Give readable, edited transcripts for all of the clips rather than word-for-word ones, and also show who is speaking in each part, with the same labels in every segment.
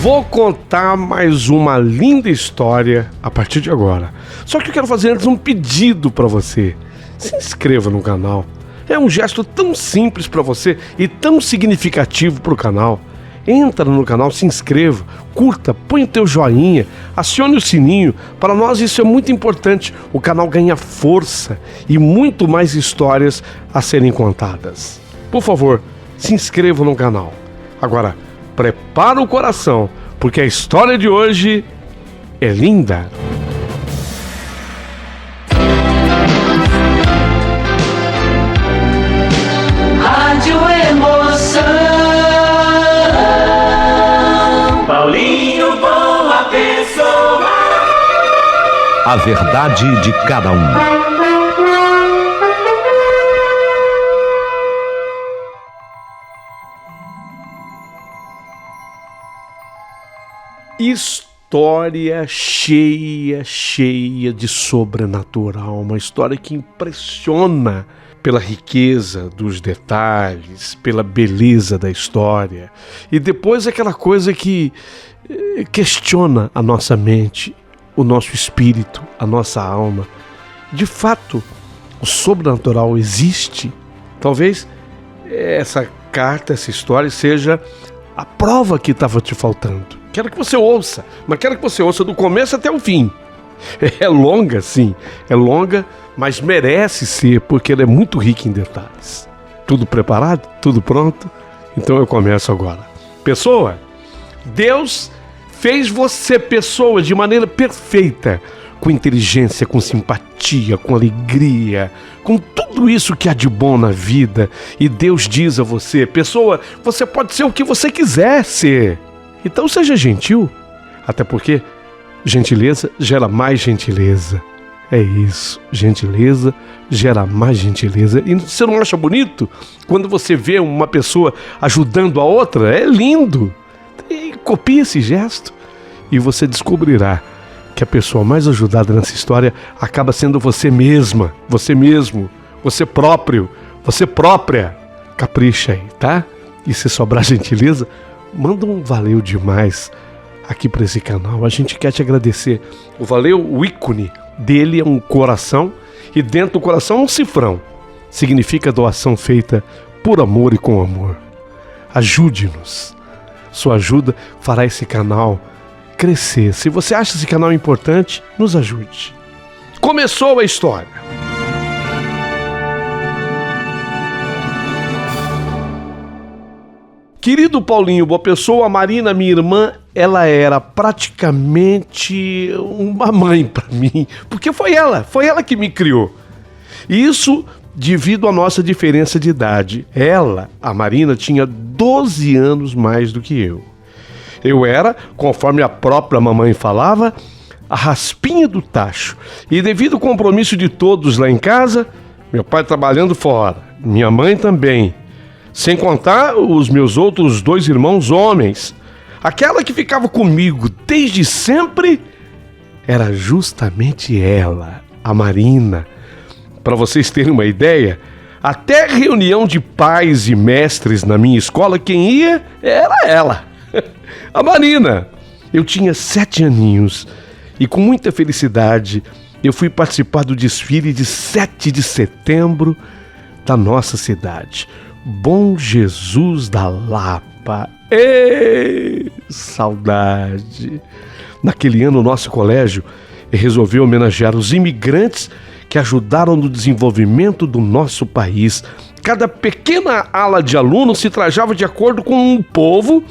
Speaker 1: Vou contar mais uma linda história a partir de agora. Só que eu quero fazer antes um pedido para você. Se inscreva no canal. É um gesto tão simples para você e tão significativo para o canal. Entra no canal, se inscreva, curta, põe o teu joinha, acione o sininho. Para nós isso é muito importante. O canal ganha força e muito mais histórias a serem contadas. Por favor, se inscreva no canal. Agora, prepara o coração, porque a história de hoje é linda.
Speaker 2: Rádio Emoção. Paulinho Boa Pessoa.
Speaker 3: A verdade de cada um.
Speaker 1: História cheia de sobrenatural, uma história que impressiona pela riqueza dos detalhes, pela beleza da história, e depois aquela coisa que questiona a nossa mente, o nosso espírito, a nossa alma. De fato, o sobrenatural existe? Talvez essa carta, essa história seja a prova que estava te faltando. Quero que você ouça, mas quero que você ouça do começo até o fim. É longa, sim, é longa, mas merece ser, porque ela é muito rica em detalhes. Tudo preparado? Tudo pronto? Então eu começo agora. Pessoa, Deus fez você pessoa de maneira perfeita, com inteligência, com simpatia, com alegria, com tudo isso que há de bom na vida. E Deus diz a você, pessoa, você pode ser o que você quiser ser. Então seja gentil, até porque gentileza gera mais gentileza. É isso, gentileza gera mais gentileza. E você não acha bonito quando você vê uma pessoa ajudando a outra? É lindo. E copie esse gesto e você descobrirá que a pessoa mais ajudada nessa história acaba sendo você mesma, você mesmo, você próprio, você própria. Capricha aí, tá? E se sobrar gentileza, manda um valeu demais aqui para esse canal. A gente quer te agradecer. O valeu, o ícone dele é um coração e dentro do coração um cifrão. Significa doação feita por amor e com amor. Ajude-nos. Sua ajuda fará esse canal crescer. Se você acha esse canal importante, nos ajude. Começou a história. Querido Paulinho Boa Pessoa, a Marina, minha irmã, ela era praticamente uma mãe para mim, porque foi ela que me criou. Isso devido à nossa diferença de idade. Ela, a Marina, tinha 12 anos mais do que eu. Eu era, conforme a própria mamãe falava, a raspinha do tacho. E devido ao compromisso de todos lá em casa, meu pai trabalhando fora, minha mãe também, sem contar os meus outros 2 irmãos homens. Aquela que ficava comigo desde sempre era justamente ela, a Marina. Para vocês terem uma ideia, até reunião de pais e mestres na minha escola, quem ia era ela, a Marina. Eu tinha 7 aninhos e com muita felicidade eu fui participar do desfile de 7 de setembro da nossa cidade. Bom Jesus da Lapa. Ei, saudade! Naquele ano, o nosso colégio resolveu homenagear os imigrantes que ajudaram no desenvolvimento do nosso país. Cada pequena ala de alunos se trajava de acordo com um povo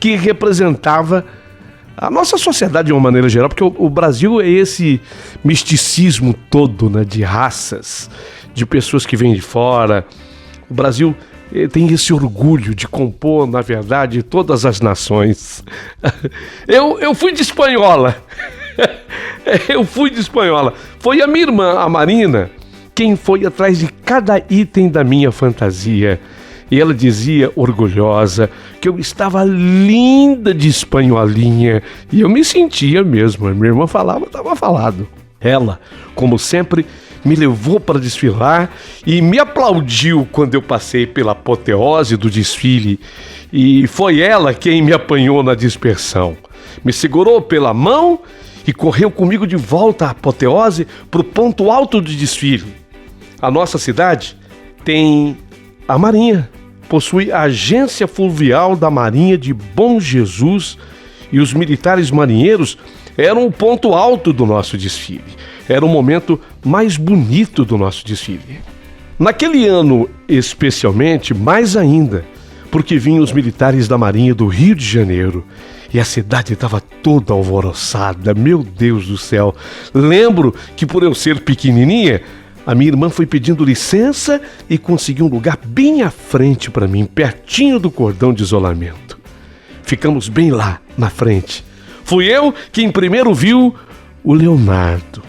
Speaker 1: que representava a nossa sociedade de uma maneira geral, porque o Brasil é esse misticismo todo, né, de raças, de pessoas que vêm de fora. O Brasil tem esse orgulho de compor, na verdade, todas as nações. Eu fui de espanhola. Eu fui de espanhola. Foi a minha irmã, a Marina, quem foi atrás de cada item da minha fantasia. E ela dizia, orgulhosa, que eu estava linda de espanholinha. E eu me sentia mesmo. A minha irmã falava, estava falado. Ela, como sempre, me levou para desfilar e me aplaudiu quando eu passei pela apoteose do desfile. E foi ela quem me apanhou na dispersão. Me segurou pela mão e correu comigo de volta à apoteose para o ponto alto do desfile. A nossa cidade tem a Marinha, possui a agência fluvial da Marinha de Bom Jesus, e os militares marinheiros eram o ponto alto do nosso desfile. Era o momento mais bonito do nosso desfile. Naquele ano, especialmente, mais ainda, porque vinham os militares da Marinha do Rio de Janeiro e a cidade estava toda alvoroçada. Meu Deus do céu! Lembro que, por eu ser pequenininha, a minha irmã foi pedindo licença e conseguiu um lugar bem à frente para mim, pertinho do cordão de isolamento. Ficamos bem lá, na frente. Fui eu quem primeiro viu o Leonardo.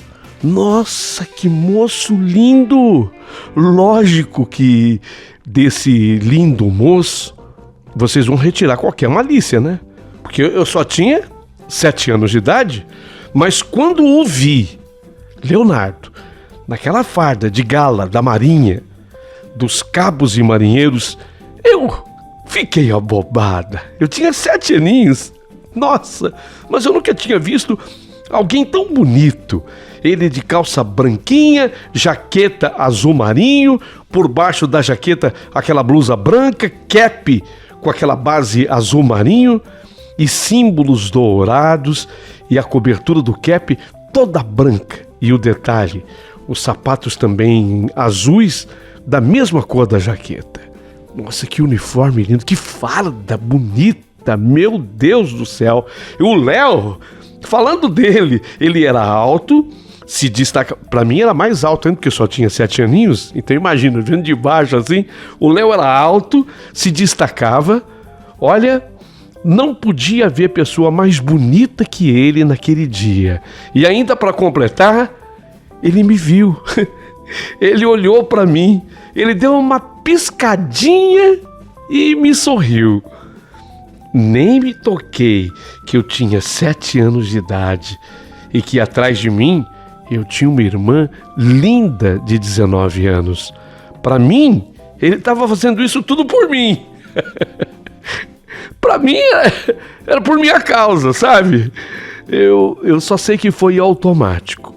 Speaker 1: Nossa, que moço lindo! Lógico que desse lindo moço vocês vão retirar qualquer malícia, né? Porque eu só tinha 7 anos de idade, mas quando o vi, Leonardo, naquela farda de gala da Marinha, dos cabos e marinheiros, eu fiquei abobada. Eu tinha 7 aninhos. Nossa, mas eu nunca tinha visto alguém tão bonito. Ele de calça branquinha, jaqueta azul marinho, por baixo da jaqueta aquela blusa branca, cap com aquela base azul marinho e símbolos dourados, e a cobertura do cap toda branca. E o detalhe, os sapatos também azuis, da mesma cor da jaqueta. Nossa, que uniforme lindo, que farda bonita, meu Deus do céu. E o Léo, falando dele, ele era alto, se destaca, pra mim era mais alto ainda, porque eu só tinha 7 aninhos, então imagina, vendo de baixo assim, o Léo era alto, se destacava, olha, não podia haver pessoa mais bonita que ele naquele dia. E ainda para completar, ele me viu, ele olhou para mim, ele deu uma piscadinha e me sorriu. Nem me toquei que eu tinha 7 anos de idade e que atrás de mim eu tinha uma irmã linda de 19 anos. Para mim, ele estava fazendo isso tudo por mim. Para mim, era por minha causa, sabe? Eu só sei que foi automático.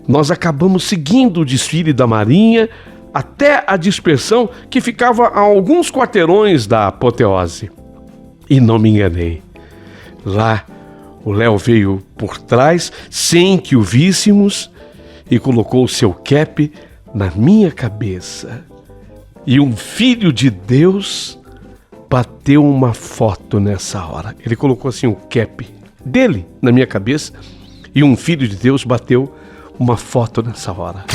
Speaker 1: Nós acabamos seguindo o desfile da Marinha até a dispersão, que ficava a alguns quarteirões da apoteose. E não me enganei. Lá, o Léo veio por trás, sem que o víssemos, e colocou o seu cap na minha cabeça. E um filho de Deus bateu uma foto nessa hora. Ele colocou assim o cap dele na minha cabeça, e um filho de Deus bateu uma foto nessa hora.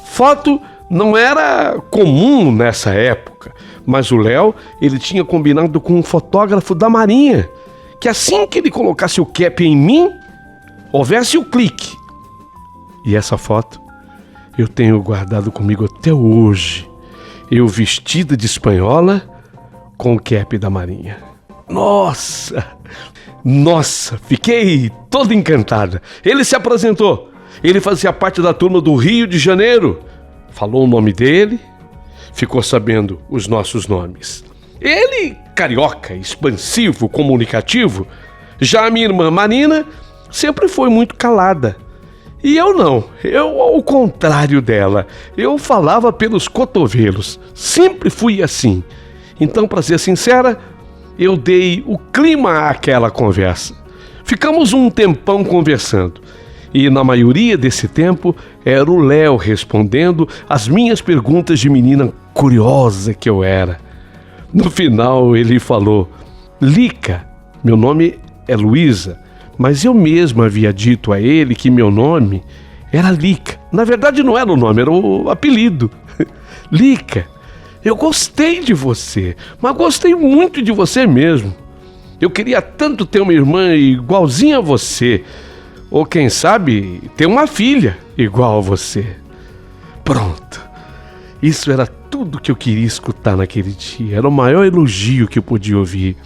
Speaker 1: Foto não era comum nessa época, mas o Léo, ele tinha combinado com um fotógrafo da Marinha, que assim que ele colocasse o cap em mim, houvesse o clique. E essa foto eu tenho guardado comigo até hoje. Eu vestida de espanhola com o cap da Marinha. Nossa, fiquei toda encantada. Ele se apresentou. Ele fazia parte da turma do Rio de Janeiro. Falou o nome dele, ficou sabendo os nossos nomes. Ele, carioca, expansivo, comunicativo. Já a minha irmã Marina sempre foi muito calada. E eu não, eu ao contrário dela. Eu falava pelos cotovelos, sempre fui assim. Então, para ser sincera, eu dei o clima àquela conversa. Ficamos um tempão conversando. E na maioria desse tempo era o Léo respondendo as minhas perguntas de menina curiosa que eu era. No final ele falou: Lica, meu nome é Luísa, mas eu mesmo havia dito a ele que meu nome era Lica. Na verdade não era o nome, era o apelido. Lica, eu gostei de você, mas gostei muito de você mesmo. Eu queria tanto ter uma irmã igualzinha a você. Ou quem sabe, ter uma filha igual a você. Pronto. Isso era tudo que eu queria escutar naquele dia. Era o maior elogio que eu podia ouvir.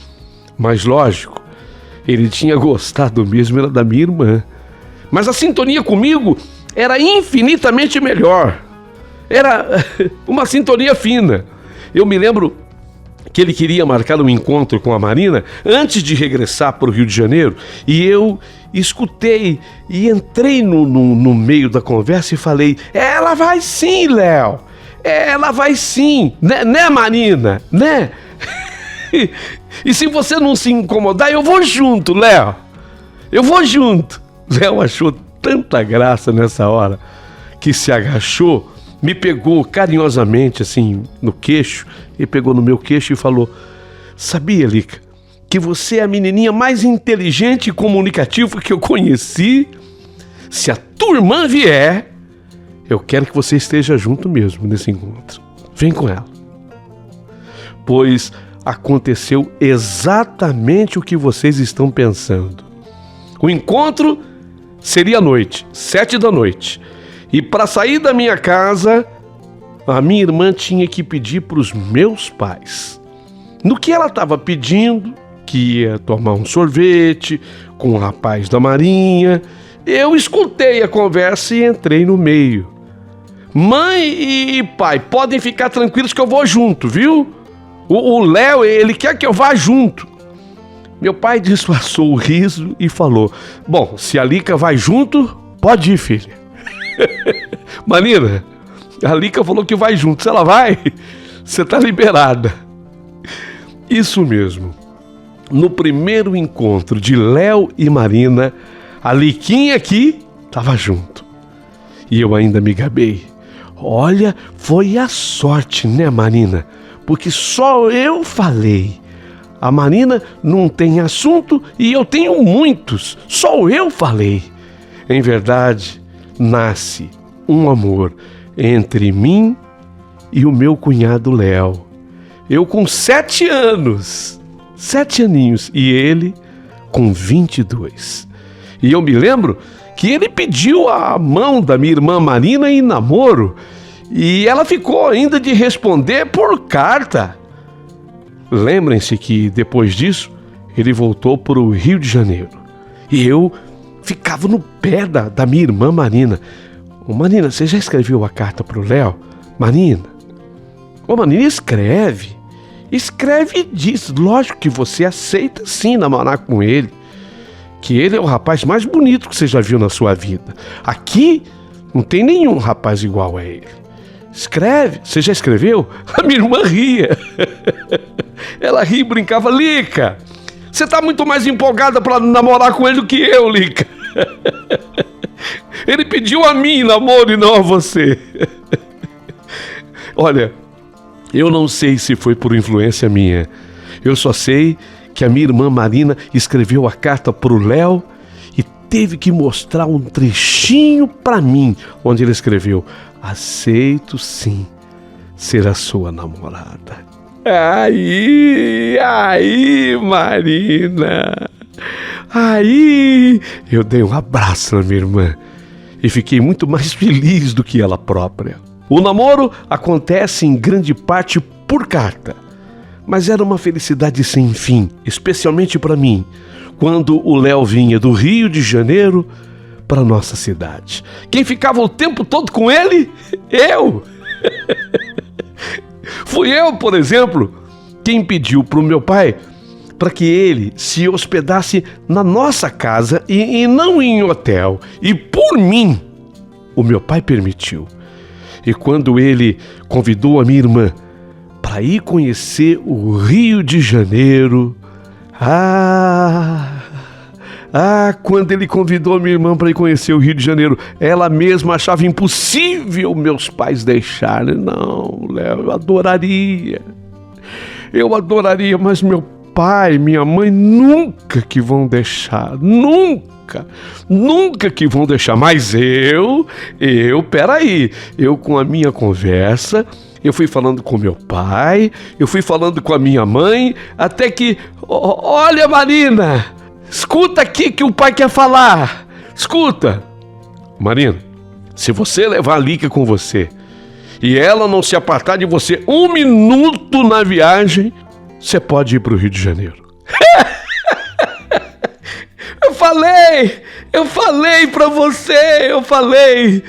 Speaker 1: Mas lógico, ele tinha gostado mesmo, era da minha irmã. Mas a sintonia comigo era infinitamente melhor. Era uma sintonia fina. Eu me lembro que ele queria marcar um encontro com a Marina antes de regressar para o Rio de Janeiro, e eu escutei e entrei no meio da conversa e falei: ela vai sim, Léo, ela vai sim, né Marina, né? E se você não se incomodar, eu vou junto, Léo, eu vou junto. Léo achou tanta graça nessa hora que se agachou, me pegou carinhosamente assim no queixo, e pegou no meu queixo e falou: sabia, Lica, que você é a menininha mais inteligente e comunicativa que eu conheci? Se a tua irmã vier, eu quero que você esteja junto mesmo nesse encontro. Vem com ela. Pois aconteceu exatamente o que vocês estão pensando. O encontro seria à noite, 7 da noite. E para sair da minha casa, a minha irmã tinha que pedir para os meus pais. No que ela estava pedindo, que ia tomar um sorvete com o rapaz da Marinha, eu escutei a conversa e entrei no meio. Mãe e pai, podem ficar tranquilos que eu vou junto, viu? O Léo, ele quer que eu vá junto. Meu pai disfarçou o riso e falou: bom, se a Lica vai junto, pode ir, filha. Marina, a Lica falou que vai junto. Se ela vai, você tá liberada. Isso mesmo. No primeiro encontro de Léo e Marina, a Liquinha aqui tava junto. E eu ainda me gabei. Olha, foi a sorte, né, Marina? Porque só eu falei. A Marina não tem assunto e eu tenho muitos. Só eu falei. Em verdade, nasce um amor entre mim e o meu cunhado Léo. Eu com 7 anos, 7 aninhos, e ele com 22. E eu me lembro que ele pediu a mão da minha irmã Marina em namoro, e ela ficou ainda de responder por carta. Lembrem-se que depois disso, ele voltou para o Rio de Janeiro. E eu ficava no pé da minha irmã Marina. Ô Marina, você já escreveu a carta pro Léo? Marina? Ô Marina, escreve. Escreve e diz. Lógico que você aceita sim namorar com ele. Que ele é o rapaz mais bonito que você já viu na sua vida. Aqui não tem nenhum rapaz igual a ele. Escreve. Você já escreveu? A minha irmã ria. Ela ria e brincava: Lica, você tá muito mais empolgada para namorar com ele do que eu, Lica. Ele pediu a mim namoro e não a você. Olha, eu não sei se foi por influência minha. Eu só sei que a minha irmã Marina escreveu a carta pro Léo e teve que mostrar um trechinho para mim, onde ele escreveu: aceito sim ser a sua namorada. Aí, Marina. Aí, eu dei um abraço na minha irmã e fiquei muito mais feliz do que ela própria. O namoro acontece em grande parte por carta, mas era uma felicidade sem fim, especialmente para mim, quando o Léo vinha do Rio de Janeiro para nossa cidade. Quem ficava o tempo todo com ele? Eu! Fui eu, por exemplo, quem pediu para o meu pai para que ele se hospedasse na nossa casa e não em hotel. E por mim, o meu pai permitiu. E quando ele convidou a minha irmã para ir conhecer o Rio de Janeiro, quando ele convidou a minha irmã para ir conhecer o Rio de Janeiro, ela mesma achava impossível meus pais deixarem. Não, Léo, eu adoraria, mas meu pai, minha mãe nunca que vão deixar, nunca que vão deixar. Mas peraí, eu com a minha conversa, eu fui falando com meu pai, eu fui falando com a minha mãe, até que, olha Marina, escuta aqui que o pai quer falar, escuta. Marina, se você levar a Lica com você e ela não se apartar de você 1 minuto na viagem, você pode ir para o Rio de Janeiro. Eu falei pra você, eu falei.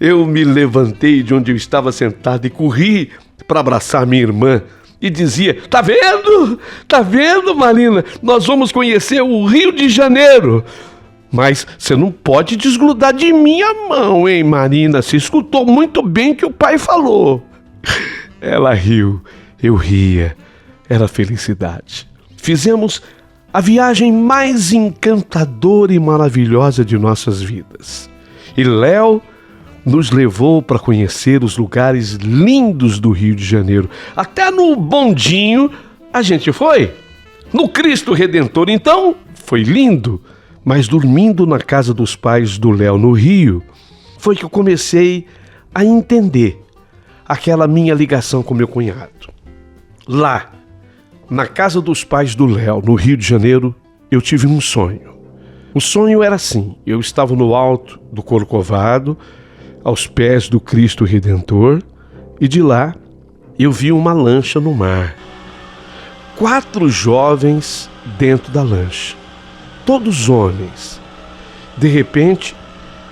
Speaker 1: Eu me levantei de onde eu estava sentado e corri para abraçar minha irmã e dizia: Tá vendo? Tá vendo, Marina? Nós vamos conhecer o Rio de Janeiro. Mas você não pode desgrudar de minha mão, hein, Marina? Você escutou muito bem o que o pai falou. Ela riu, eu ria. Era felicidade. Fizemos a viagem mais encantadora e maravilhosa de nossas vidas. E Léo nos levou para conhecer os lugares lindos do Rio de Janeiro. Até no bondinho a gente foi. No Cristo Redentor, então, foi lindo. Mas dormindo na casa dos pais do Léo no Rio, foi que eu comecei a entender aquela minha ligação com meu cunhado. Lá, na casa dos pais do Léo, no Rio de Janeiro, eu tive um sonho. O sonho era assim: eu estava no alto do Corcovado, aos pés do Cristo Redentor, e de lá eu vi uma lancha no mar. 4 jovens dentro da lancha, todos homens. De repente,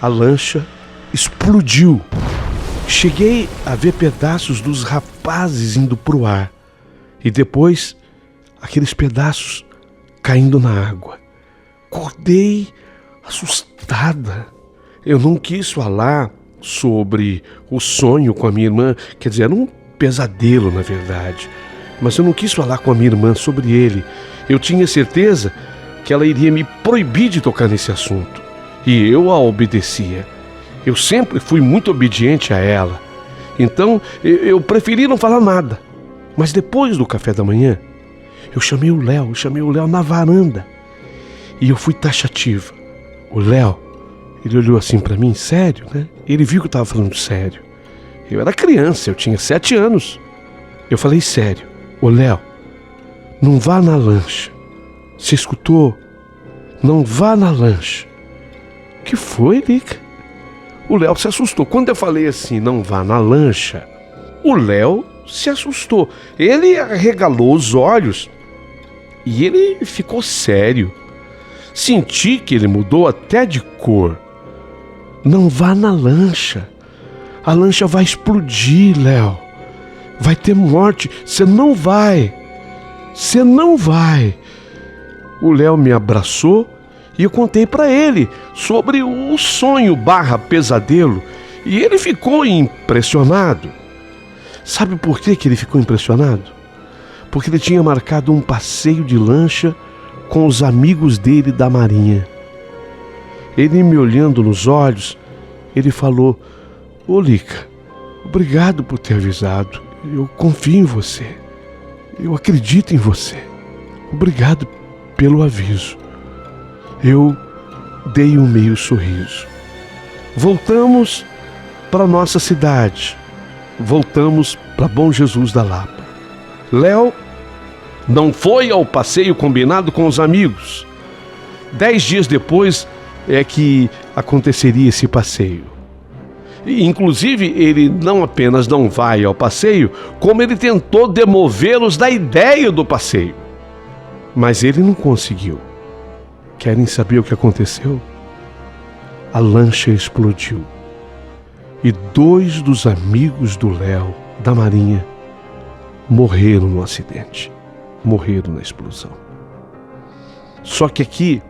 Speaker 1: a lancha explodiu. Cheguei a ver pedaços dos rapazes indo para o ar e depois aqueles pedaços caindo na água. Acordei assustada. Eu não quis falar sobre o sonho com a minha irmã, quer dizer, era um pesadelo na verdade, mas eu não quis falar com a minha irmã sobre ele. Eu tinha certeza que ela iria me proibir de tocar nesse assunto, e eu a obedecia. Eu sempre fui muito obediente a ela, então eu preferi não falar nada. Mas depois do café da manhã, eu chamei o Léo na varanda, e eu fui taxativa. O Léo, ele olhou assim pra mim, sério, né? Ele viu que eu tava falando sério. Eu era criança, eu tinha 7 anos. Eu falei sério: ô Léo, não vá na lancha. Você escutou? Não vá na lancha. O que foi, Lica? O Léo se assustou. Quando eu falei assim, não vá na lancha, o Léo se assustou. Ele arregalou os olhos e ele ficou sério. Senti que ele mudou até de cor. Não vá na lancha. A lancha vai explodir, Léo. Vai ter morte. Você não vai. Você não vai. O Léo me abraçou e eu contei para ele sobre o sonho / pesadelo. E ele ficou impressionado. Sabe por que ele ficou impressionado? Porque ele tinha marcado um passeio de lancha com os amigos dele da Marinha. Ele me olhando nos olhos, ele falou: ô Lica, obrigado por ter avisado. Eu confio em você. Eu acredito em você. Obrigado pelo aviso. Eu dei um meio sorriso. Voltamos para nossa cidade. Voltamos para Bom Jesus da Lapa. Léo não foi ao passeio combinado com os amigos. 10 dias depois é que aconteceria esse passeio. E, inclusive, ele não apenas não vai ao passeio, como ele tentou demovê-los da ideia do passeio. Mas ele não conseguiu. Querem saber o que aconteceu? A lancha explodiu. E 2 dos amigos do Léo, da Marinha, morreram no acidente. Morreram na explosão. Só que aqui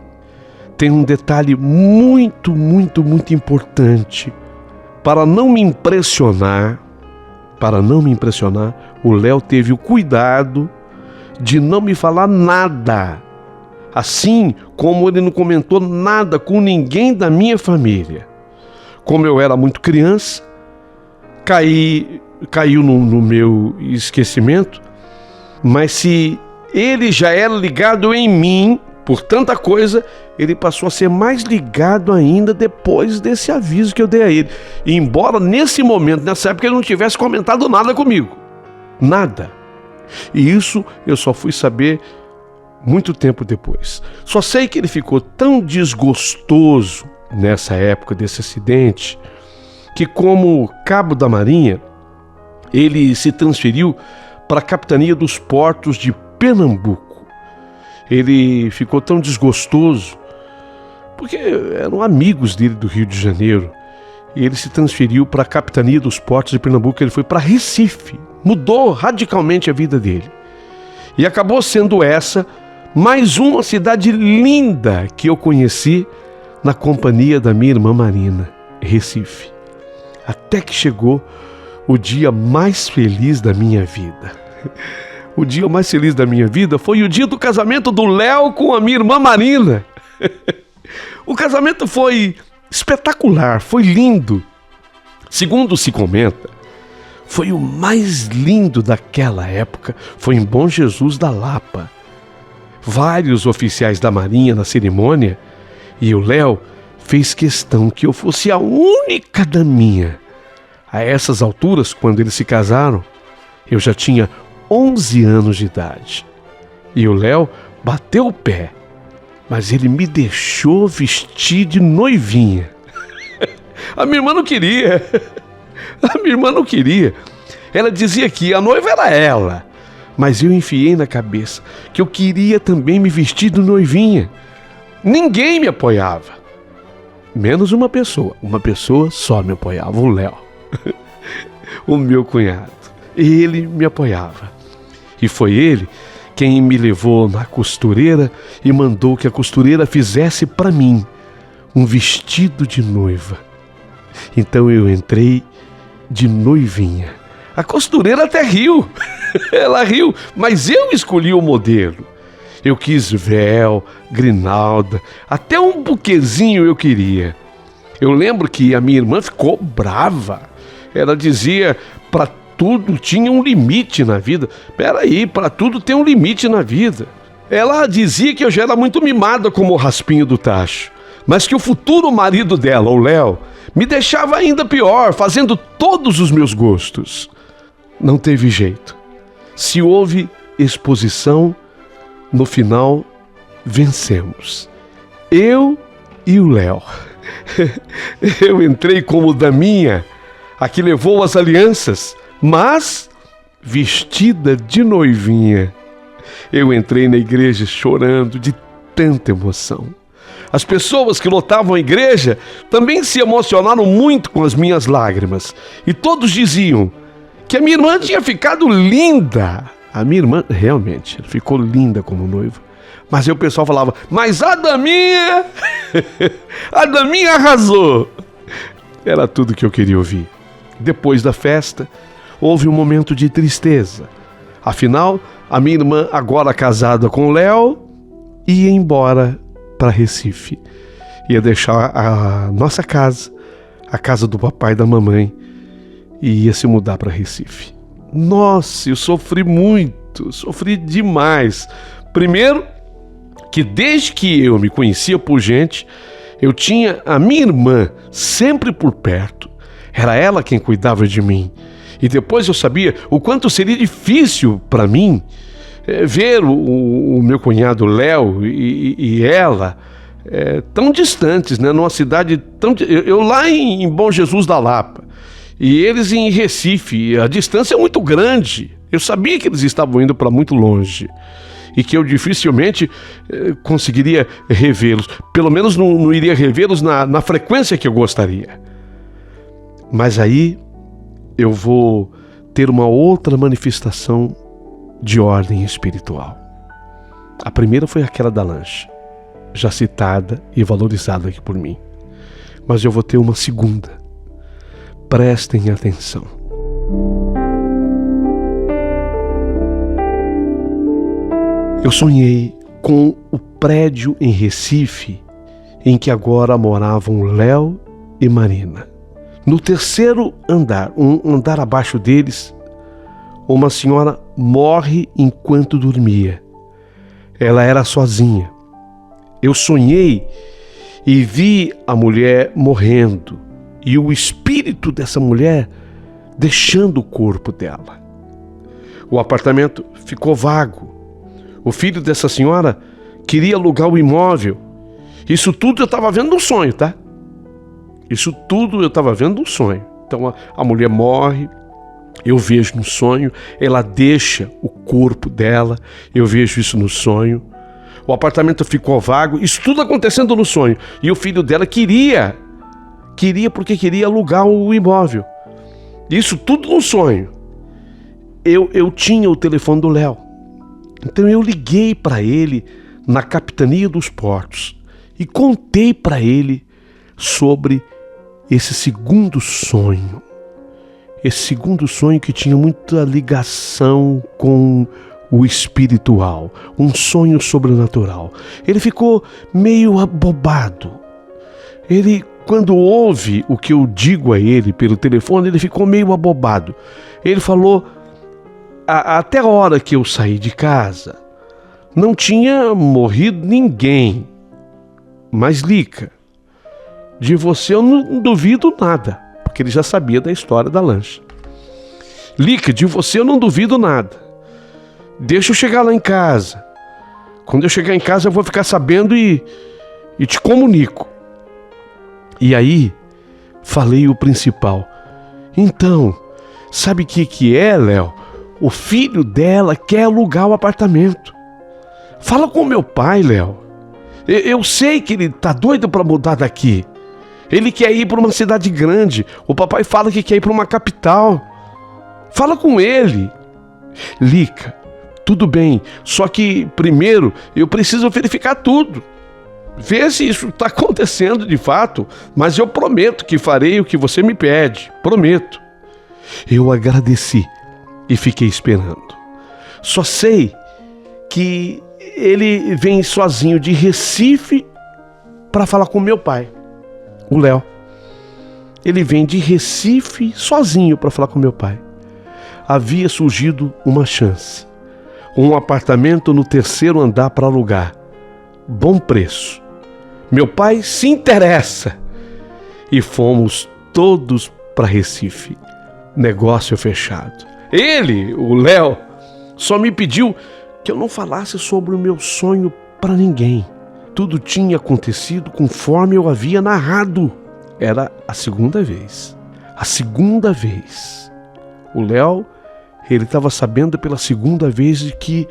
Speaker 1: tem um detalhe muito importante. Para não me impressionar, o Léo teve o cuidado de não me falar nada. Assim como ele não comentou nada com ninguém da minha família. Como eu era muito criança, caiu no meu esquecimento, mas se ele já era ligado em mim por tanta coisa, ele passou a ser mais ligado ainda depois desse aviso que eu dei a ele. E embora nesse momento, nessa época, ele não tivesse comentado nada comigo. Nada. E isso eu só fui saber muito tempo depois. Só sei que ele ficou tão desgostoso nessa época desse acidente, que como cabo da Marinha, ele se transferiu para a capitania dos portos de Pernambuco. Ele ficou tão desgostoso porque eram amigos dele do Rio de Janeiro. E ele se transferiu para a capitania dos portos de Pernambuco. Ele foi para Recife, mudou radicalmente a vida dele. E acabou sendo essa mais uma cidade linda que eu conheci na companhia da minha irmã Marina, Recife. Até que chegou o dia mais feliz da minha vida. O dia mais feliz da minha vida foi o dia do casamento do Léo com a minha irmã Marina. O casamento foi espetacular, foi lindo. Segundo se comenta, foi o mais lindo daquela época, foi em Bom Jesus da Lapa. Vários oficiais da Marinha na cerimônia, e o Léo fez questão que eu fosse a única daminha. A essas alturas, quando eles se casaram, eu já tinha 11 anos de idade. E o Léo bateu o pé, mas ele me deixou vestir de noivinha. A minha irmã não queria. A minha irmã não queria. Ela dizia que a noiva era ela. Mas eu enfiei na cabeça que eu queria também me vestir de noivinha. Ninguém me apoiava. Menos uma pessoa. Uma pessoa só me apoiava, o Léo. O meu cunhado. Ele me apoiava. E foi ele quem me levou na costureira e mandou que a costureira fizesse para mim um vestido de noiva. Então eu entrei de noivinha. A costureira até riu. Ela riu, mas eu escolhi o modelo. Eu quis véu, grinalda, até um buquezinho eu queria. Eu lembro que a minha irmã ficou brava. Ela dizia, para tudo tinha um limite na vida. Peraí, para tudo tem um limite na vida. Ela dizia que eu já era muito mimada como o raspinho do tacho, mas que o futuro marido dela, o Léo, me deixava ainda pior, fazendo todos os meus gostos. Não teve jeito. Se houve exposição, no final vencemos. Eu e o Léo. Eu entrei como daminha, a que levou as alianças, mas vestida de noivinha. Eu entrei na igreja chorando de tanta emoção. As pessoas que lotavam a igreja também se emocionaram muito com as minhas lágrimas. E todos diziam que a minha irmã tinha ficado linda. A minha irmã realmente ficou linda como noiva. Mas aí o pessoal falava, mas a Daminha, a Daminha arrasou. Era tudo que eu queria ouvir. Depois da festa, houve um momento de tristeza. Afinal, a minha irmã, agora casada com o Léo, ia embora para Recife. Ia deixar a nossa casa, a casa do papai e da mamãe, e ia se mudar para Recife. Nossa, eu sofri muito, sofri demais. Primeiro, que desde que eu me conhecia por gente, eu tinha a minha irmã sempre por perto. Era ela quem cuidava de mim. E depois eu sabia o quanto seria difícil para mim ver o meu cunhado Léo e ela tão distantes, né? Numa cidade tão... Eu lá em Bom Jesus da Lapa e eles em Recife. A distância é muito grande. Eu sabia que eles estavam indo para muito longe e que eu dificilmente conseguiria revê-los. Pelo menos não iria revê-los na frequência que eu gostaria. Mas aí eu vou ter uma outra manifestação de ordem espiritual. A primeira foi aquela da lancha, já citada e valorizada aqui por mim. Mas eu vou ter uma segunda. Prestem atenção. Eu sonhei com o prédio em Recife em que agora moravam Léo e Marina. No terceiro andar, um andar abaixo deles, uma senhora morre enquanto dormia. Ela era sozinha. Eu sonhei e vi a mulher morrendo e o espírito dessa mulher deixando o corpo dela. O apartamento ficou vago. O filho dessa senhora queria alugar o imóvel. Isso tudo eu estava vendo um sonho, tá? Isso tudo eu estava vendo um sonho. Então a mulher morre, eu vejo no sonho, ela deixa o corpo dela, eu vejo isso no sonho. o apartamento ficou vago, isso tudo acontecendo no sonho. E o filho dela queria porque queria alugar o imóvel. Isso tudo no sonho. Eu tinha o telefone do Léo. Então eu liguei para ele na capitania dos portos e contei para ele sobre esse segundo sonho. Esse segundo sonho que tinha muita ligação com o espiritual, um sonho sobrenatural. Ele ficou meio abobado. Quando ouve o que eu digo a ele pelo telefone, ele ficou meio abobado. Ele falou: até a hora que eu saí de casa, não tinha morrido ninguém. Mas, Lica, de você eu não duvido nada, porque ele já sabia da história da lancha. Lica, de você eu não duvido nada. Deixa eu chegar lá em casa. Quando eu chegar em casa eu vou ficar sabendo e te comunico. E aí, falei o principal. Então, sabe o que é, Léo? O filho dela quer alugar o apartamento. Fala com o meu pai, Léo. Eu sei que ele tá doido para mudar daqui. Ele quer ir para uma cidade grande. O papai fala que quer ir para uma capital. Fala com ele. Lica, tudo bem, só que primeiro eu preciso verificar tudo. Ver se isso está acontecendo de fato, mas eu prometo que farei o que você me pede, prometo. Eu agradeci e fiquei esperando. Só sei que ele vem sozinho de Recife para falar com meu pai, o Léo. Ele vem de Recife sozinho para falar com meu pai. Havia surgido uma chance. Um apartamento no 3º andar para alugar. Bom preço. Meu pai se interessa. E fomos todos para Recife. Negócio fechado. Ele, o Léo, só me pediu que eu não falasse sobre o meu sonho para ninguém. Tudo tinha acontecido conforme eu havia narrado. Era a segunda vez. A segunda vez. O Léo, ele estava sabendo pela segunda vez de que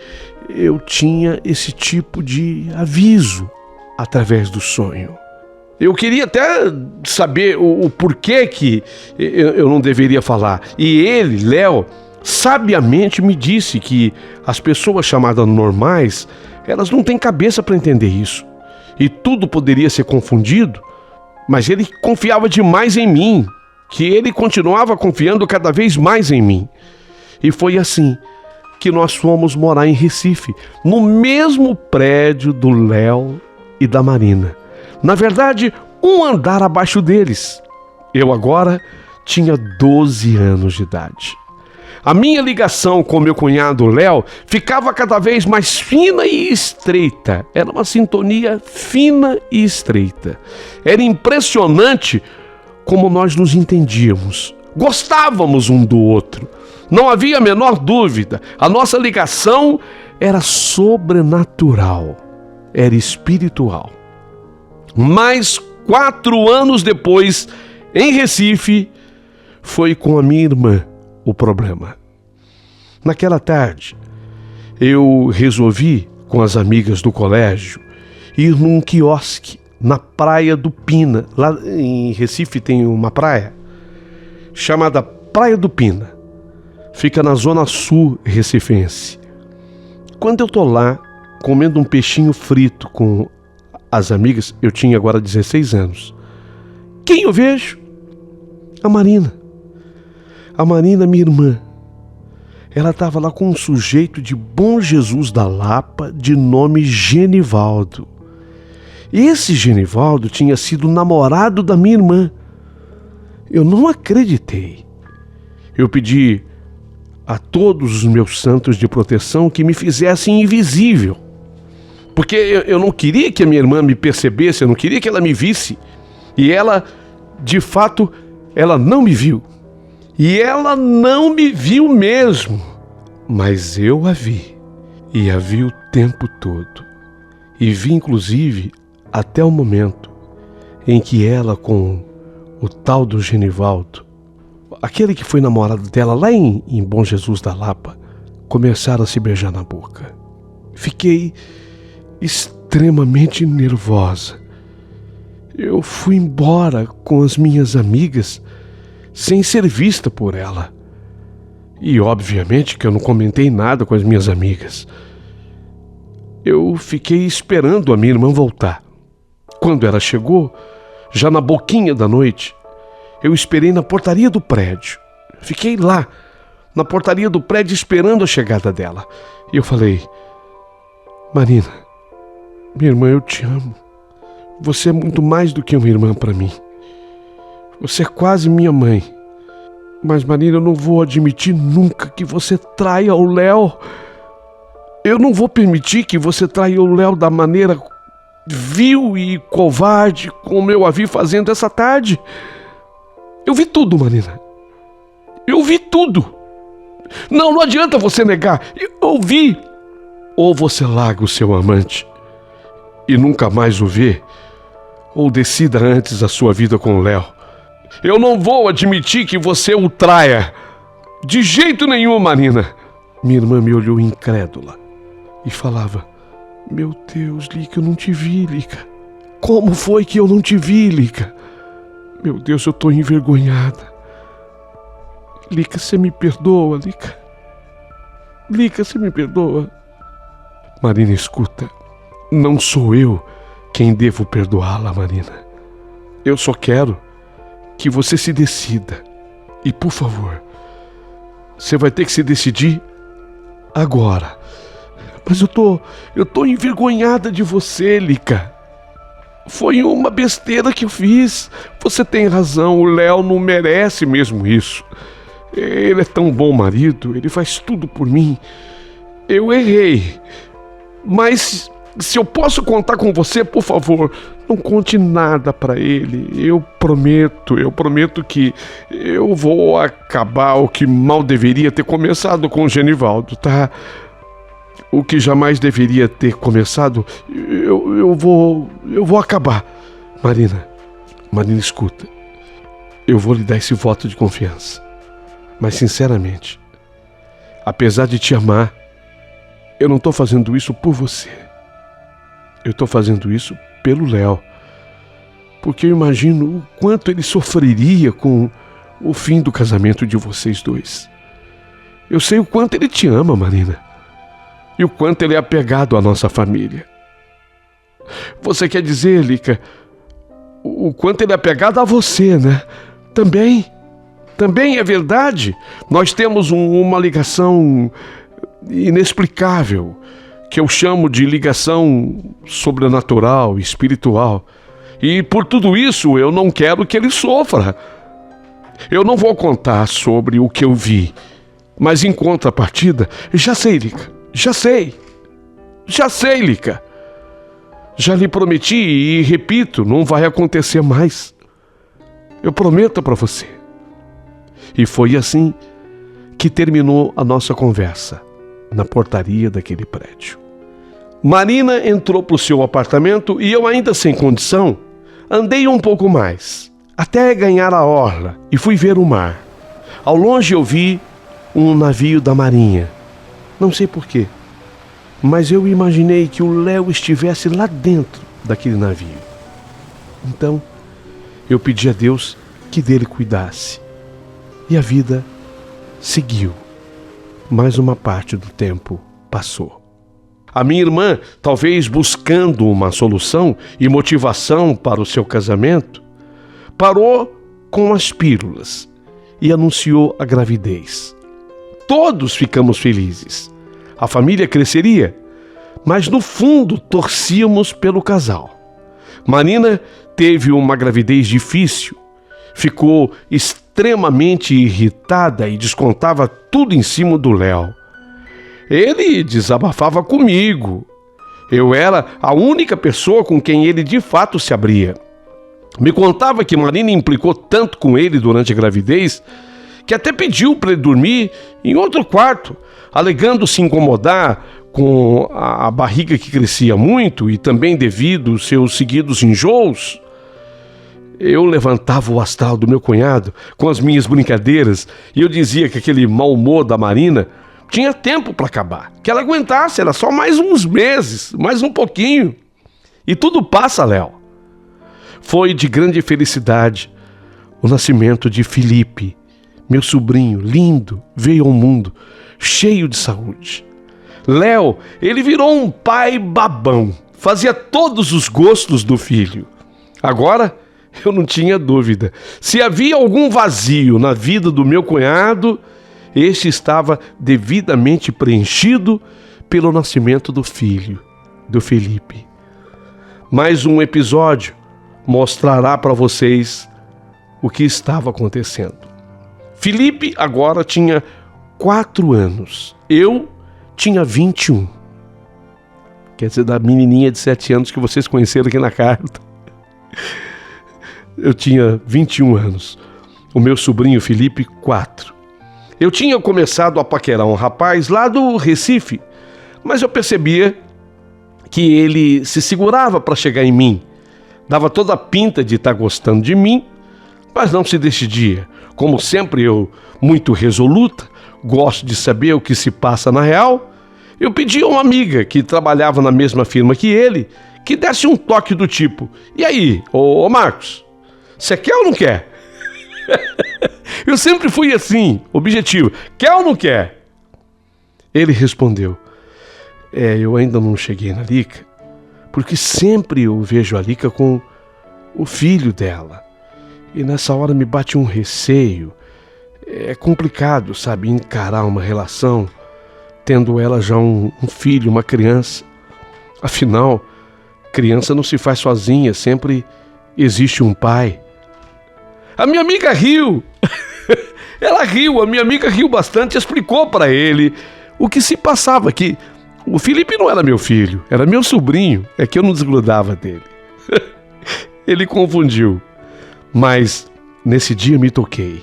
Speaker 1: eu tinha esse tipo de aviso através do sonho. Eu queria até saber o porquê que eu não deveria falar. E ele, Léo, sabiamente me disse que as pessoas chamadas normais, elas não têm cabeça para entender isso. E tudo poderia ser confundido, mas ele confiava demais em mim, que ele continuava confiando cada vez mais em mim. E foi assim que nós fomos morar em Recife, no mesmo prédio do Léo e da Marina. Na verdade, um andar abaixo deles. Eu agora tinha 12 anos de idade. A minha ligação com meu cunhado Léo ficava cada vez mais fina e estreita. Era uma sintonia fina e estreita. Era impressionante como nós nos entendíamos. Gostávamos um do outro. Não havia a menor dúvida. A nossa ligação era sobrenatural. Era espiritual. Mas 4 anos depois, em Recife, foi com a minha irmã o problema. Naquela tarde, eu resolvi, com as amigas do colégio, ir num quiosque na Praia do Pina. Lá em Recife tem uma praia chamada Praia do Pina. Fica na zona sul recifense. Quando eu tô lá, comendo um peixinho frito com as amigas, eu tinha agora 16 anos. Quem eu vejo? A Marina. A Marina, minha irmã. Ela estava lá com um sujeito de Bom Jesus da Lapa, de nome Genivaldo. Esse Genivaldo tinha sido namorado da minha irmã. Eu não acreditei. Eu pedi a todos os meus santos de proteção que me fizessem invisível. Porque eu não queria que a minha irmã me percebesse, eu não queria que ela me visse. E ela, de fato, ela não me viu. E ela não me viu mesmo. Mas eu a vi. E a vi o tempo todo. E vi, inclusive, até o momento em que ela, com o tal do Genivaldo, aquele que foi namorado dela lá em Bom Jesus da Lapa, começaram a se beijar na boca. Fiquei extremamente nervosa. Eu fui embora com as minhas amigas sem ser vista por ela. E obviamente que eu não comentei nada com as minhas amigas. Eu fiquei esperando a minha irmã voltar. Quando ela chegou, já na boquinha da noite, eu esperei na portaria do prédio. Fiquei lá, na portaria do prédio, esperando a chegada dela. E eu falei: Marina, minha irmã, eu te amo. Você é muito mais do que uma irmã para mim. Você é quase minha mãe. Mas, Marina, eu não vou admitir nunca que você traia o Léo. Eu não vou permitir que você traia o Léo da maneira vil e covarde como eu a vi fazendo essa tarde. Eu vi tudo, Marina. Eu vi tudo. Não adianta você negar. Eu vi. Ou você larga o seu amante e nunca mais o vê, ou decida antes a sua vida com o Léo. Eu não vou admitir que você o traia. De jeito nenhum, Marina. Minha irmã me olhou incrédula e falava: Meu Deus, Lica, eu não te vi, Lica. Como foi que eu não te vi, Lica? Meu Deus, eu tô envergonhada. Lica, você me perdoa, Lica? Lica, você me perdoa? Marina, escuta. Não sou eu quem devo perdoá-la, Marina. Eu só quero que você se decida. E, por favor, você vai ter que se decidir agora. Mas eu tô envergonhada de você, Lica. Foi uma besteira que eu fiz. Você tem razão, o Léo não merece mesmo isso. Ele é tão bom marido, ele faz tudo por mim. Eu errei. Mas se eu posso contar com você, por favor, não conte nada pra ele. Eu prometo que eu vou acabar o que mal deveria ter começado com o Genivaldo, tá? O que jamais deveria ter começado, eu vou acabar. Marina, escuta. Eu vou lhe dar esse voto de confiança. Mas, sinceramente, apesar de te amar, eu não estou fazendo isso por você. Eu estou fazendo isso pelo Léo. Porque eu imagino o quanto ele sofreria com o fim do casamento de vocês dois. Eu sei o quanto ele te ama, Marina. E o quanto ele é apegado à nossa família. Você quer dizer, Lica, o quanto ele é apegado a você, né? Também é verdade. Nós temos uma ligação inexplicável, que eu chamo de ligação sobrenatural, espiritual. E por tudo isso eu não quero que ele sofra. Eu não vou contar sobre o que eu vi, mas em contrapartida, já sei, Lica, já sei, Lica. Já lhe prometi e repito, não vai acontecer mais. Eu prometo para você. E foi assim que terminou a nossa conversa na portaria daquele prédio. Marina entrou para o seu apartamento e eu, ainda sem condição, andei um pouco mais, até ganhar a orla, e fui ver o mar. Ao longe eu vi um navio da marinha. Não sei porquê, mas eu imaginei que o Léo estivesse lá dentro daquele navio. Então, eu pedi a Deus que dele cuidasse. E a vida seguiu. Mais uma parte do tempo passou. A minha irmã, talvez buscando uma solução e motivação para o seu casamento, parou com as pílulas e anunciou a gravidez. Todos ficamos felizes. A família cresceria, mas no fundo torcíamos pelo casal. Marina teve uma gravidez difícil, ficou extremamente irritada e descontava tudo em cima do Léo. Ele desabafava comigo. Eu era a única pessoa com quem ele de fato se abria. Me contava que Marina implicou tanto com ele durante a gravidez que até pediu para ele dormir em outro quarto, alegando se incomodar com a barriga que crescia muito e também devido aos seus seguidos enjoos. Eu levantava o astral do meu cunhado com as minhas brincadeiras e eu dizia que aquele mau humor da Marina tinha tempo para acabar. Que ela aguentasse, era só mais uns meses, mais um pouquinho. E tudo passa, Léo. Foi de grande felicidade o nascimento de Felipe, meu sobrinho lindo, veio ao mundo, cheio de saúde. Léo, ele virou um pai babão, fazia todos os gostos do filho. Agora, eu não tinha dúvida. Se havia algum vazio na vida do meu cunhado, este estava devidamente preenchido pelo nascimento do filho, do Felipe. Mais um episódio mostrará para vocês o que estava acontecendo. Felipe agora tinha 4 anos. Eu tinha 21. Quer dizer, da menininha de 7 anos que vocês conheceram aqui na carta. Eu tinha 21 anos. O meu sobrinho Felipe, 4. Eu tinha começado a paquerar um rapaz lá do Recife, mas eu percebia que ele se segurava para chegar em mim. Dava toda a pinta de estar gostando de mim, mas não se decidia. Como sempre eu, muito resoluta, gosto de saber o que se passa na real, eu pedi a uma amiga que trabalhava na mesma firma que ele, que desse um toque do tipo: e aí, ô Marcos, você quer ou não quer? Eu sempre fui assim, objetivo: quer ou não quer? Ele respondeu: eu ainda não cheguei na Lica, porque sempre eu vejo a Lica com o filho dela. E nessa hora me bate um receio. É complicado, sabe, encarar uma relação tendo ela já um filho, uma criança. Afinal, criança não se faz sozinha, sempre existe um pai. A minha amiga riu. Ela riu, a minha amiga riu bastante e explicou para ele o que se passava, que o Felipe não era meu filho, era meu sobrinho, é que eu não desgrudava dele. Ele confundiu, mas nesse dia me toquei.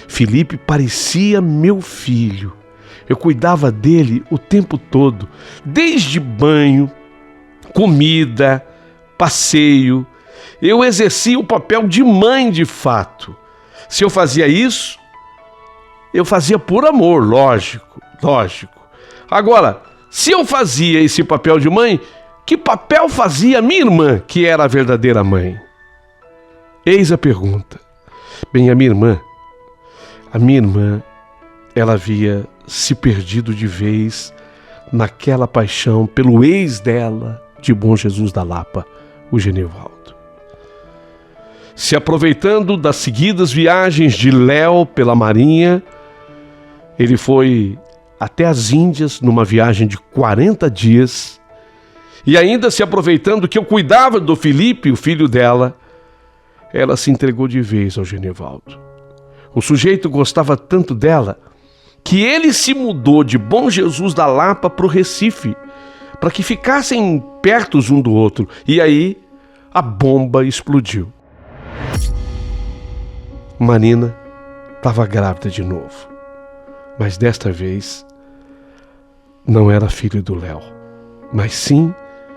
Speaker 1: Felipe parecia meu filho. Eu cuidava dele o tempo todo, desde banho, comida, passeio. Eu exercia o papel de mãe de fato. Se eu fazia isso, eu fazia por amor, lógico. Agora, se eu fazia esse papel de mãe, que papel fazia minha irmã, que era a verdadeira mãe? Eis a pergunta. Bem, a minha irmã, ela havia se perdido de vez naquela paixão pelo ex dela, de Bom Jesus da Lapa, o Genivaldo. Se aproveitando das seguidas viagens de Léo pela Marinha, ele foi até as Índias numa viagem de 40 dias, e ainda se aproveitando que eu cuidava do Felipe, o filho dela, ela se entregou de vez ao Genivaldo. O sujeito gostava tanto dela que ele se mudou de Bom Jesus da Lapa para o Recife, para que ficassem perto um do outro. E aí a bomba explodiu. Marina estava grávida de novo, mas desta vez não era filho do Léo, mas sim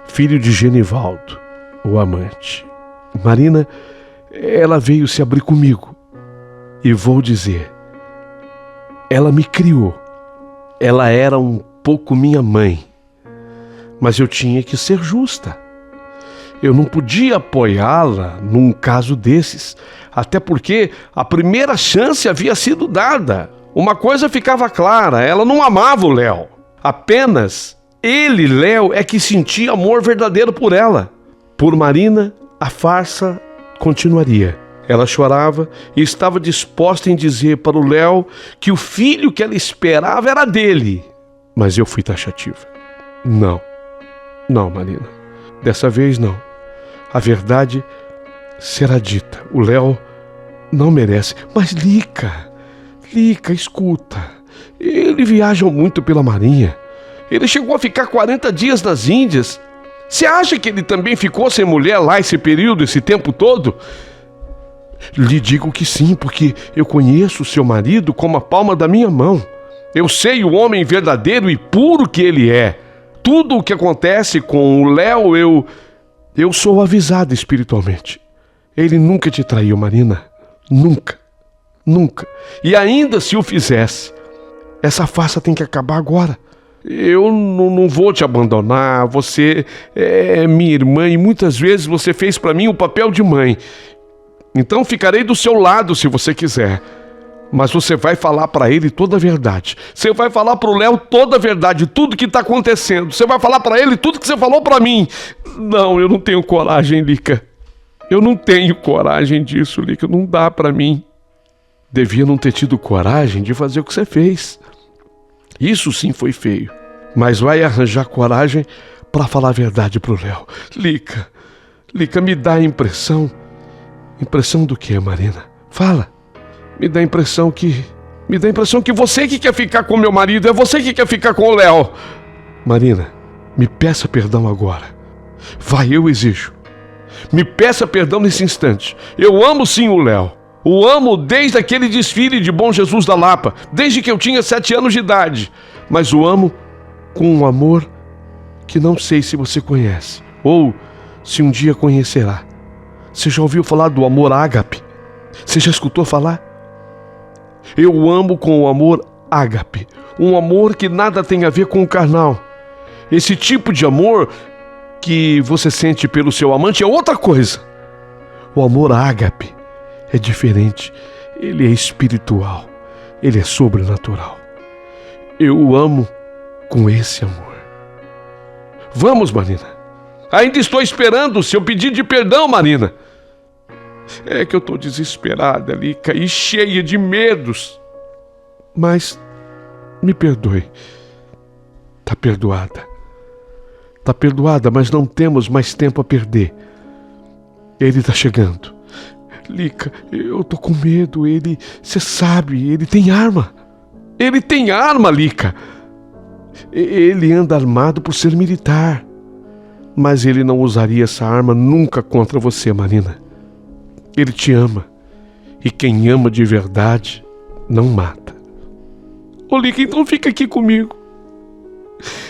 Speaker 1: filho de Genivaldo, o amante. Marina, ela veio se abrir comigo. E vou dizer, ela me criou. Ela era um pouco minha mãe. Mas eu tinha que ser justa. Eu não podia apoiá-la num caso desses, até porque a primeira chance havia sido dada. Uma coisa ficava clara, ela não amava o Léo. Apenas ele, Léo, é que sentia amor verdadeiro por ela. Por Marina, a farsa continuaria. Ela chorava e estava disposta em dizer para o Léo que o filho que ela esperava era dele. Mas eu fui taxativa. Não, Marina. Dessa vez não. A verdade será dita. O Léo não merece. Mas Lica, escuta. Ele viaja muito pela Marinha. Ele chegou a ficar 40 dias nas Índias. Você acha que ele também ficou sem mulher lá esse período, esse tempo todo? Lhe digo que sim, porque eu conheço o seu marido como a palma da minha mão. Eu sei o homem verdadeiro e puro que ele é. Tudo o que acontece com o Léo, eu sou avisado espiritualmente. Ele nunca te traiu, Marina. Nunca. E ainda se o fizesse, Essa farsa tem que acabar agora. Eu não vou te abandonar, você é minha irmã e muitas vezes você fez para mim o papel de mãe. Então ficarei do seu lado se você quiser. Mas você vai falar para ele toda a verdade. Você vai falar pro Léo toda a verdade, tudo que tá acontecendo. Você vai falar para ele tudo que você falou para mim. Não, eu não tenho coragem, Lica. Eu não tenho coragem disso, Lica. Não dá para mim. Devia não ter tido coragem de fazer o que você fez. Isso sim foi feio. Mas vai arranjar coragem para falar a verdade pro Léo. Lica, me dá a impressão. Impressão do quê, Marina? Fala. Me dá a impressão que você que quer ficar com meu marido, é você que quer ficar com o Léo. Marina, me peça perdão agora. Vai, eu exijo. Me peça perdão nesse instante. Eu amo sim o Léo. O amo desde aquele desfile de Bom Jesus da Lapa, desde que eu tinha 7 anos de idade. Mas o amo com um amor que não sei se você conhece, ou se um dia conhecerá. Você já ouviu falar do amor ágape? Você já escutou falar? Eu amo com o amor ágape, um amor que nada tem a ver com o carnal. Esse tipo de amor que você sente pelo seu amante é outra coisa. O amor ágape é diferente, ele é espiritual, ele é sobrenatural. Eu o amo com esse amor. Vamos, Marina. Ainda estou esperando o seu pedido de perdão, Marina. É que eu estou desesperada, Lica, e cheia de medos. Mas me perdoe. Tá perdoada. Tá perdoada, mas não temos mais tempo a perder. Ele tá chegando. Lica, eu tô com medo. Você sabe, ele tem arma. Ele tem arma, Lica. Ele anda armado por ser militar. Mas ele não usaria essa arma nunca contra você, Marina. Ele te ama. E quem ama de verdade não mata. Ô, Lica, então fica aqui comigo.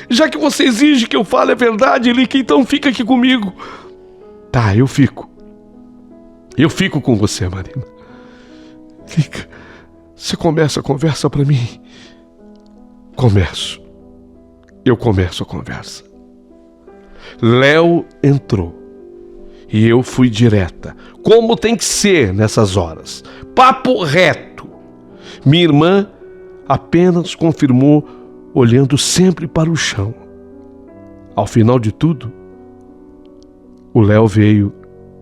Speaker 1: Já que você exige que eu fale a verdade, Lica, então fica aqui comigo. Tá, eu fico. Eu fico com você, Marina. Lica, você começa a conversa pra mim? Começo. Eu começo a conversa. Léo entrou. E eu fui direta, como tem que ser nessas horas. Papo reto. Minha irmã apenas confirmou, olhando sempre para o chão. Ao final de tudo, o Léo veio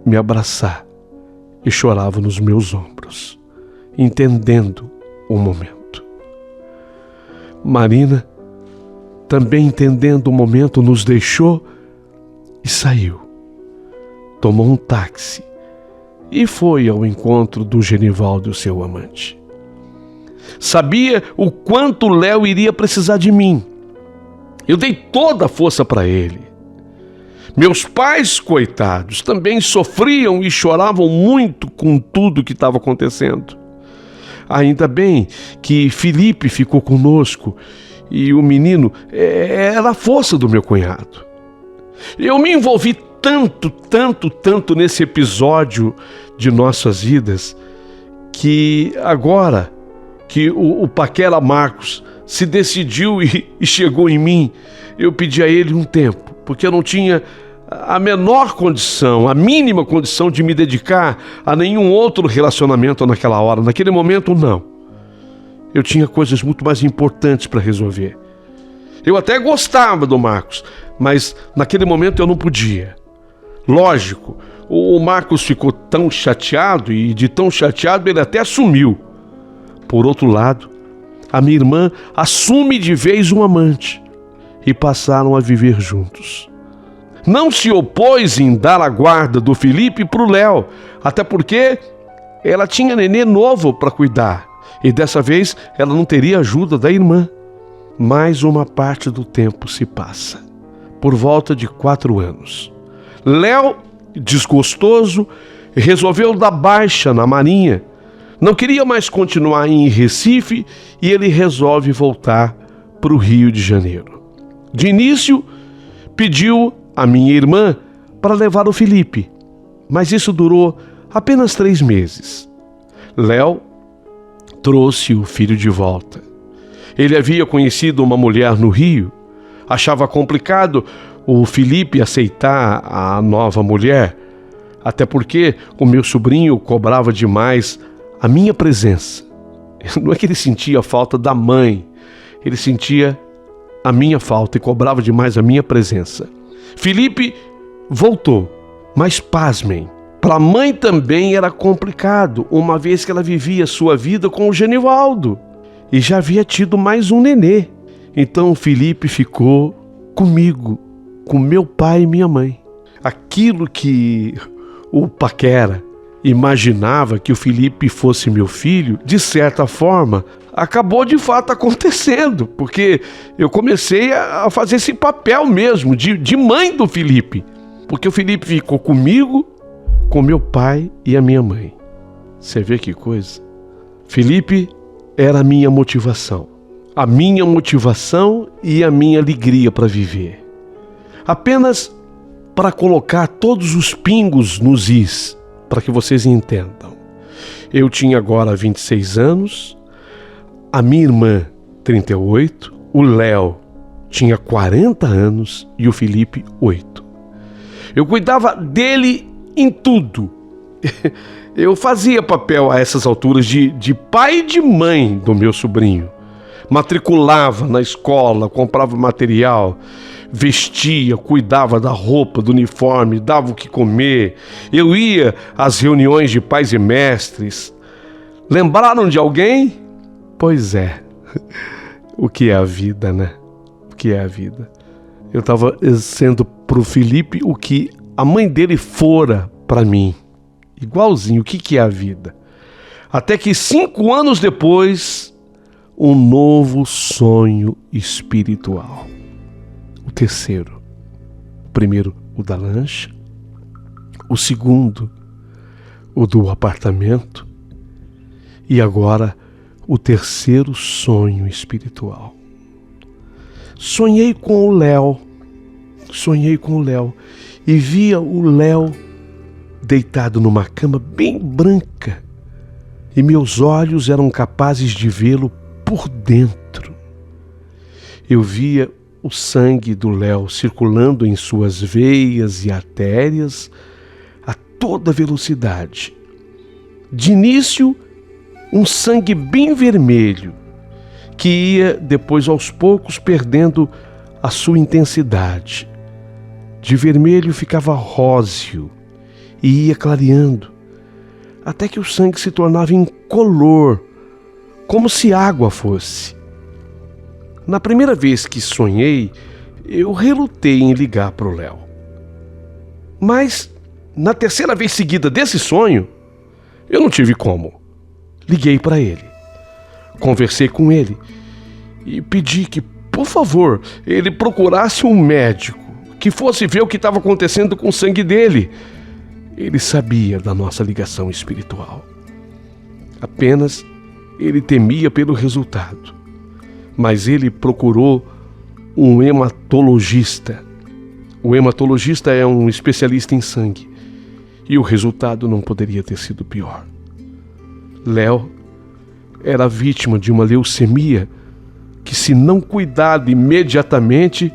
Speaker 1: me abraçar e chorava nos meus ombros, entendendo o momento. Marina, também entendendo o momento, nos deixou e saiu. Tomou um táxi e foi ao encontro do Genivaldo, seu amante. Sabia o quanto Léo iria precisar de mim. Eu dei toda a força para ele. Meus pais, coitados, também sofriam e choravam muito com tudo que estava acontecendo. Ainda bem que Felipe ficou conosco e o menino era a força do meu cunhado. Eu me envolvi tanto nesse episódio de nossas vidas, que agora que o paquera Marcos se decidiu e chegou em mim, eu pedi a ele um tempo, porque eu não tinha a menor condição, a mínima condição de me dedicar a nenhum outro relacionamento naquela hora. Naquele momento, não. Eu tinha coisas muito mais importantes para resolver. Eu até gostava do Marcos, mas naquele momento eu não podia. Lógico, o Marcos ficou tão chateado e de tão chateado ele até sumiu. Por outro lado, a minha irmã assume de vez um amante e passaram a viver juntos. Não se opôs em dar a guarda do Felipe para o Léo, até porque ela tinha nenê novo para cuidar e dessa vez ela não teria ajuda da irmã. Mais uma parte do tempo se passa, por volta de 4 anos. Léo, desgostoso, resolveu dar baixa na Marinha. Não queria mais continuar em Recife e ele resolve voltar para o Rio de Janeiro. De início, pediu a minha irmã para levar o Felipe, mas isso durou apenas 3 meses. Léo trouxe o filho de volta. Ele havia conhecido uma mulher no Rio. Achava complicado o Felipe aceitar a nova mulher, até porque o meu sobrinho cobrava demais a minha presença. Não é que ele sentia a falta da mãe, ele sentia a minha falta e cobrava demais a minha presença. Felipe voltou, mas pasmem, para a mãe também era complicado, uma vez que ela vivia sua vida com o Genivaldo e já havia tido mais um nenê. Então Felipe ficou comigo, com meu pai e minha mãe. Aquilo que o paquera imaginava que o Felipe fosse meu filho, de certa forma, acabou de fato acontecendo, porque eu comecei a fazer esse papel mesmo de mãe do Felipe, porque o Felipe ficou comigo, com meu pai e a minha mãe. Você vê que coisa? Felipe era a minha motivação e a minha alegria para viver. Apenas para colocar todos os pingos nos is, para que vocês entendam. Eu tinha agora 26 anos, a minha irmã 38, o Léo tinha 40 anos e o Felipe 8. Eu cuidava dele em tudo. Eu fazia papel a essas alturas de pai e de mãe do meu sobrinho. Matriculava na escola, comprava material, vestia, cuidava da roupa, do uniforme, dava o que comer. Eu ia às reuniões de pais e mestres. Lembraram de alguém? Pois é. O que é a vida, né? O que é a vida? Eu estava sendo pro Felipe o que a mãe dele fora para mim. Igualzinho. O que é a vida? Até que 5 anos depois, um novo sonho espiritual. O terceiro. O primeiro, o da lancha. O segundo, o do apartamento. E agora, o terceiro sonho espiritual. Sonhei com o Léo e via o Léo deitado numa cama bem branca e meus olhos eram capazes de vê-lo por dentro. Eu via o sangue do Léo circulando em suas veias e artérias a toda velocidade. De início, um sangue bem vermelho, que ia depois aos poucos perdendo a sua intensidade. De vermelho ficava róseo e ia clareando, até que o sangue se tornava incolor, como se água fosse. Na primeira vez que sonhei, eu relutei em ligar para o Léo. Mas, na terceira vez seguida desse sonho, eu não tive como. Liguei para ele, conversei com ele e pedi que, por favor, ele procurasse um médico que fosse ver o que estava acontecendo com o sangue dele. Ele sabia da nossa ligação espiritual. Apenas ele temia pelo resultado. Mas ele procurou um hematologista. O hematologista é um especialista em sangue. E o resultado não poderia ter sido pior. Léo era vítima de uma leucemia que, se não cuidado imediatamente,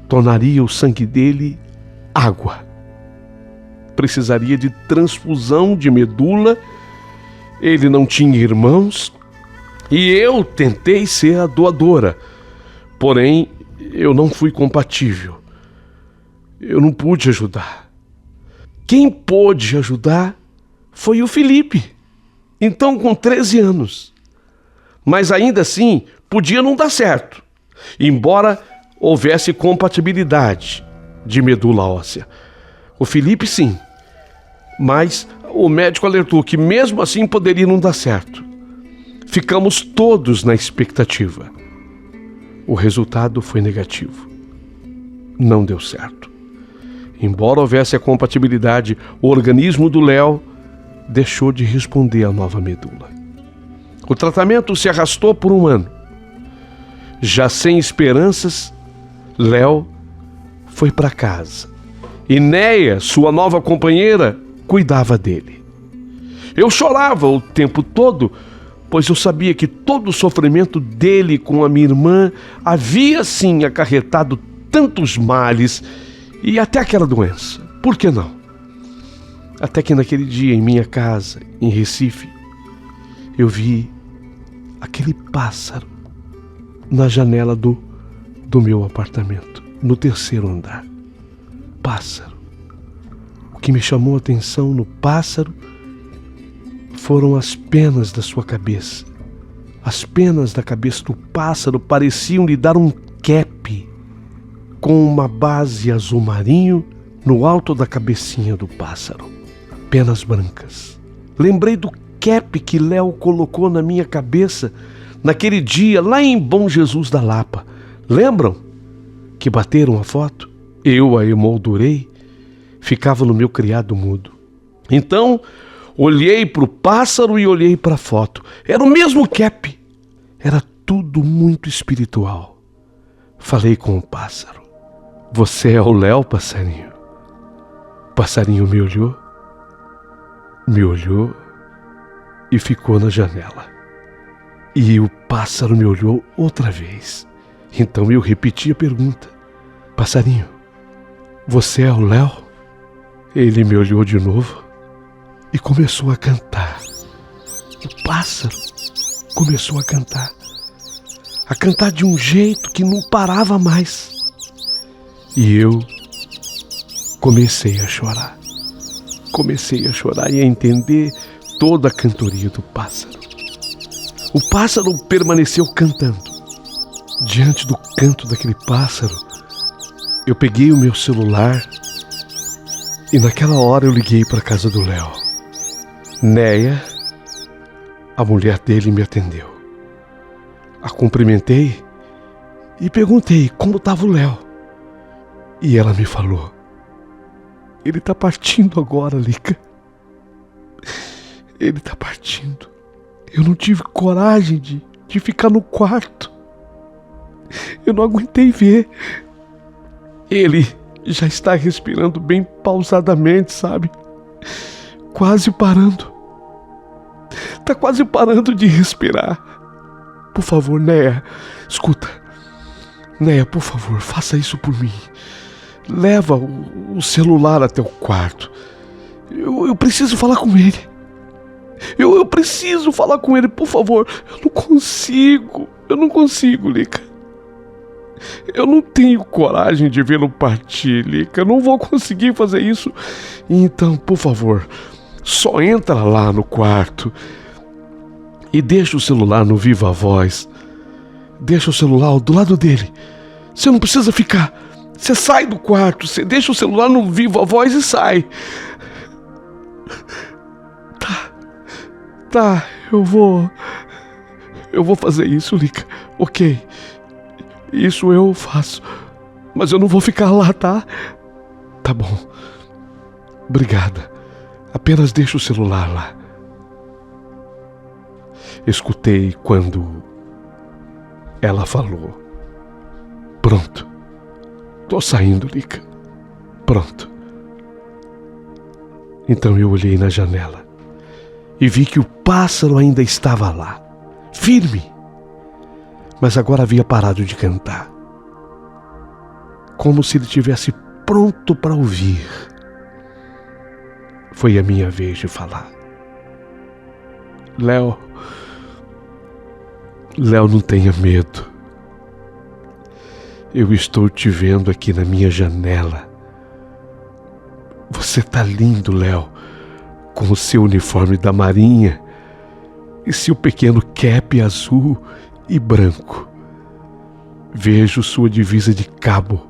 Speaker 1: tornaria o sangue dele água. Precisaria de transfusão de medula. Ele não tinha irmãos e eu tentei ser a doadora. Porém, eu não fui compatível. Eu não pude ajudar. Quem pôde ajudar foi o Felipe. Então, com 13 anos. Mas ainda assim, podia não dar certo, embora houvesse compatibilidade de medula óssea. O Felipe, sim. Mas o médico alertou que mesmo assim poderia não dar certo. Ficamos todos na expectativa. O resultado foi negativo. Não deu certo. Embora houvesse a compatibilidade, o organismo do Léo deixou de responder à nova medula. O tratamento se arrastou por 1 ano. Já sem esperanças, Léo foi para casa. E Néia, sua nova companheira, cuidava dele. Eu chorava o tempo todo pois eu sabia que todo o sofrimento dele com a minha irmã havia sim acarretado tantos males e até aquela doença. Por que não? Até que naquele dia, em minha casa, em Recife, eu vi aquele pássaro na janela do meu apartamento, no 3º andar. Pássaro. O que me chamou a atenção no pássaro foram as penas da sua cabeça. As penas da cabeça do pássaro pareciam lhe dar um cap com uma base azul marinho no alto da cabecinha do pássaro. Penas brancas. Lembrei do cap que Léo colocou na minha cabeça naquele dia lá em Bom Jesus da Lapa. Lembram? Que bateram a foto? Eu a emoldurei. Ficava no meu criado mudo. Então, olhei para o pássaro e olhei para a foto. Era o mesmo cap. Era tudo muito espiritual. Falei com o pássaro. Você é o Léo, passarinho? O passarinho me olhou e ficou na janela. E o pássaro me olhou outra vez. Então eu repeti a pergunta. Passarinho, você é o Léo? Ele me olhou de novo e começou a cantar. O pássaro começou a cantar. A cantar de um jeito que não parava mais. E eu comecei a chorar. Comecei a chorar e a entender toda a cantoria do pássaro. O pássaro permaneceu cantando. Diante do canto daquele pássaro, eu peguei o meu celular e naquela hora eu liguei para a casa do Léo. Néia, a mulher dele, me atendeu. A cumprimentei e perguntei como estava o Léo. E ela me falou: ele está partindo agora, Lica. Ele está partindo. Eu não tive coragem de ficar no quarto. Eu não aguentei ver. Ele já está respirando bem pausadamente, sabe? Quase parando. Tá quase parando de respirar. Por favor, Néia, escuta. Néia, por favor, faça isso por mim. Leva o celular até o quarto. Eu preciso falar com ele. Eu preciso falar com ele, por favor. Eu não consigo, Lica. Eu não tenho coragem de vê-lo partir, Lica. Eu não vou conseguir fazer isso. Então, por favor, só entra lá no quarto e deixa o celular no Viva Voz. Deixa o celular do lado dele. Você não precisa ficar. Você sai do quarto, você deixa o celular no Viva Voz e sai. Tá, eu vou fazer isso, Lica. Ok, isso eu faço. Mas eu não vou ficar lá, tá? Tá bom. Obrigada. Apenas deixa o celular lá. Escutei quando ela falou: pronto. Tô saindo, Lica. Pronto. Então eu olhei na janela e vi que o pássaro ainda estava lá, firme, mas agora havia parado de cantar, como se ele estivesse pronto para ouvir. Foi a minha vez de falar. Léo, não tenha medo. Eu estou te vendo aqui na minha janela. Você tá lindo, Léo, com o seu uniforme da Marinha e seu pequeno cap azul e branco. Vejo sua divisa de cabo.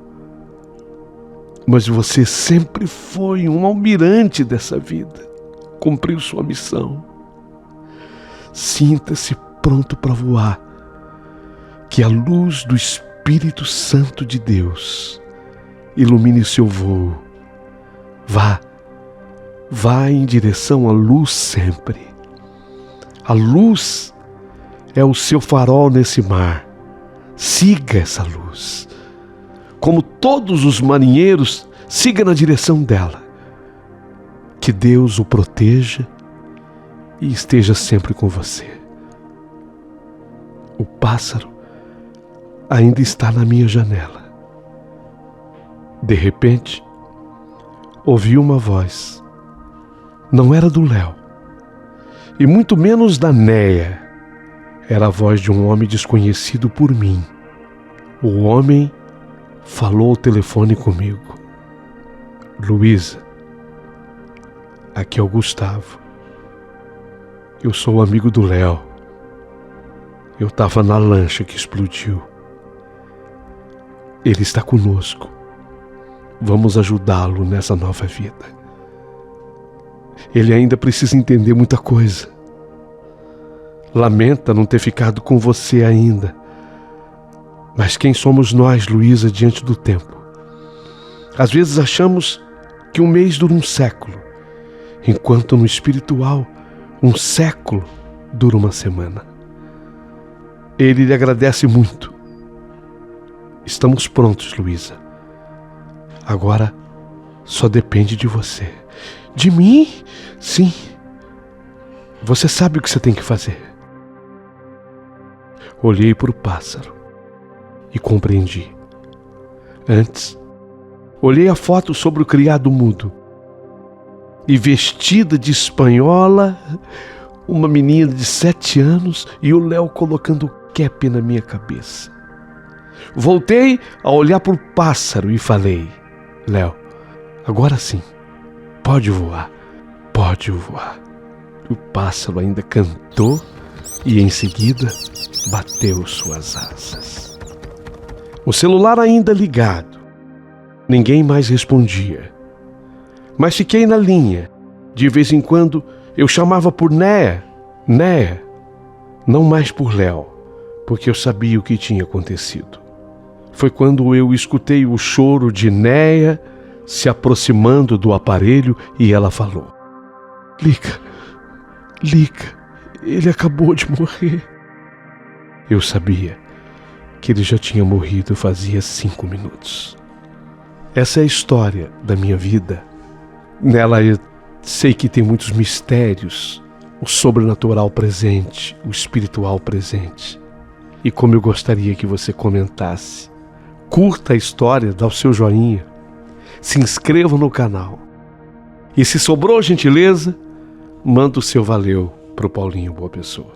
Speaker 1: Mas você sempre foi um almirante dessa vida. Cumpriu sua missão. Sinta-se pronto para voar. Que a luz do Espírito Santo de Deus ilumine seu voo. Vá em direção à luz sempre. A luz é o seu farol nesse mar. Siga essa luz. Como todos os marinheiros, siga na direção dela. Que Deus o proteja e esteja sempre com você. O pássaro ainda está na minha janela. De repente, ouvi uma voz. Não era do Léo, e muito menos da Néia. Era a voz de um homem desconhecido por mim. O homem falou ao telefone comigo. Luísa, aqui é o Gustavo. Eu sou amigo do Léo. Eu estava na lancha que explodiu. Ele está conosco. Vamos ajudá-lo nessa nova vida. Ele ainda precisa entender muita coisa. Lamenta não ter ficado com você ainda. Mas quem somos nós, Luísa, diante do tempo? Às vezes achamos que um mês dura um século, enquanto no espiritual, um século dura uma semana. Ele lhe agradece muito. Estamos prontos, Luísa. Agora só depende de você. De mim? Sim. Você sabe o que você tem que fazer. Olhei para o pássaro e compreendi. Antes, olhei a foto sobre o criado mudo. E vestida de espanhola, uma menina de 7 anos e o Léo colocando o cap na minha cabeça. Voltei a olhar para o pássaro e falei: Léo, agora sim, pode voar, pode voar. O pássaro ainda cantou e em seguida bateu suas asas. O celular ainda ligado. Ninguém mais respondia. Mas fiquei na linha. De vez em quando eu chamava por Néia, Néia, não mais por Léo, porque eu sabia o que tinha acontecido. Foi quando eu escutei o choro de Néia se aproximando do aparelho e ela falou: Lica, ele acabou de morrer. Eu sabia que ele já tinha morrido fazia 5 minutos. Essa é a história da minha vida. Nela eu sei que tem muitos mistérios, o sobrenatural presente, o espiritual presente. E como eu gostaria que você comentasse, curta a história, dá o seu joinha, se inscreva no canal. E se sobrou gentileza, manda o seu valeu pro Paulinho Boa Pessoa.